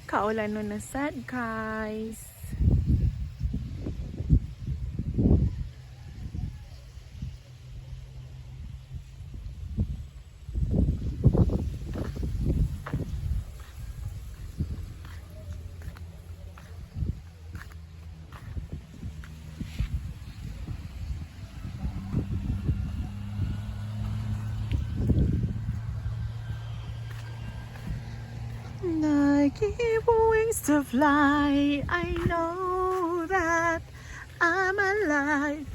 Kaulan nun na sad, guys. I give wings to fly. I know that I'm alive.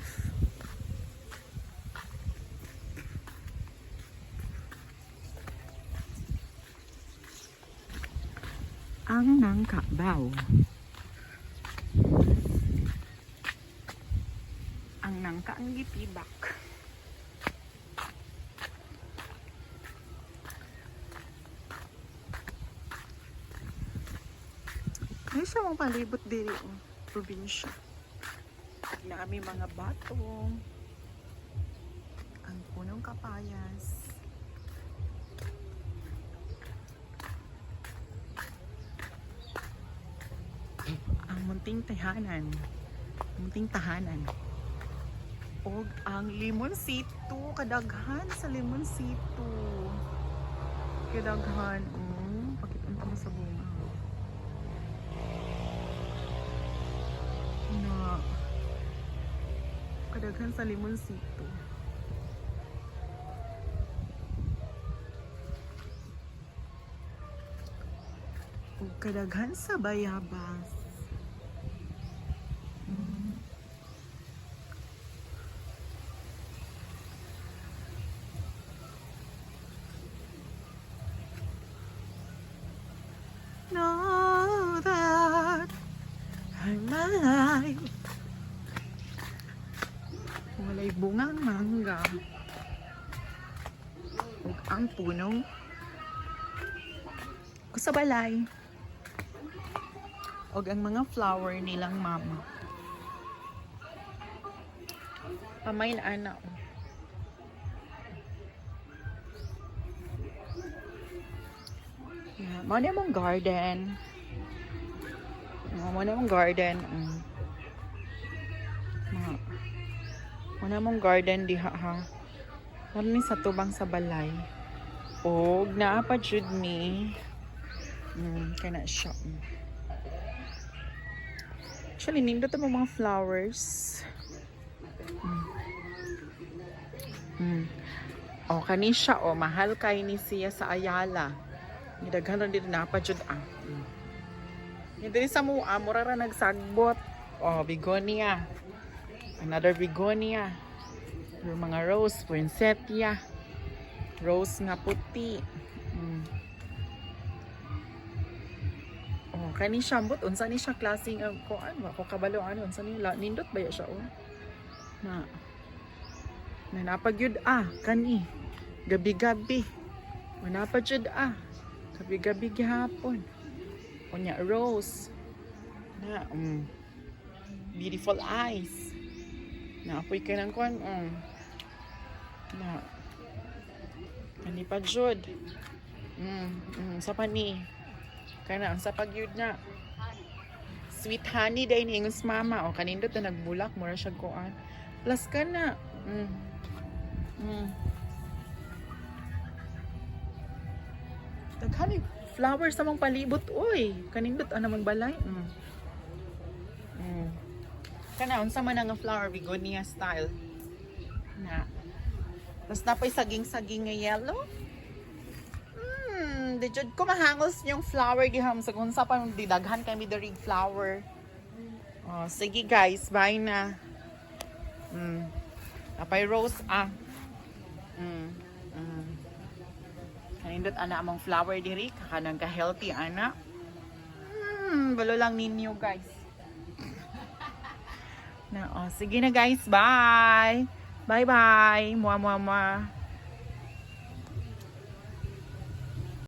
Ang nangkabaw. Ang nangka ang gipibak. Ay siya mong palibot diri o probinsya. Naami mga batong. Ang punong kapayas. Ang munting tahanan. Munting tahanan. O ang limonsito. Kadaghan sa limonsito. Kadaghan. Pakipunta mo sa bunga. Na kadaghan sa limonsito. O kadaghan sa bayabas. Know that I'm alive. Walay bungang mangga. Ug ang puno ko sa balay. Ug ang mga flower nilang mama. Pamay na ana. Yeah, mo na mong garden. Mo na mong garden. Muna mong garden diha ha. Lalo ni sa tubang sa balay. O naapa jud ni. Kana siya. Actually, nindot ang mga flowers. O kani siya o mahal kay ni siya sa Ayala. Nidaghan dito naapa jud Dito sa mua mura ra nagsagbot. O begonia. Another begonia. Yung mga rose, poinsettia. Rose nga puti. Oh, kani siya ambot unsa ni siya klaseng ko ano ako kabalo ano unsa ni nindot ba ya siya na napagyud kani gabi-gabi. Napagyud gabi-gabi gihapon. Unya rose na beautiful eyes. Naapoy ka ng kwan. Na. Kani pa jud. Sa pani. Kana, sa pagyud na. Sweet honey dahil ni ingon mama. O kanindot na nagbulak. Mura siya kuan. Plus ka na. Daghan flowers sa mong palibot. Uy, kanindot namang balay. Kana unsa man nga flower begonia style na tapos napoy saging-saging nga yellow. Di jud ko mahangos yung flower giham sa unsa pa didaghan kami the rig flower. Oh, sige guys, bye na. Napay rose kanindot ana among flower diri kanang ka healthy ana. Balo lang ninyo guys. Sige na guys, bye! Bye-bye! Mua.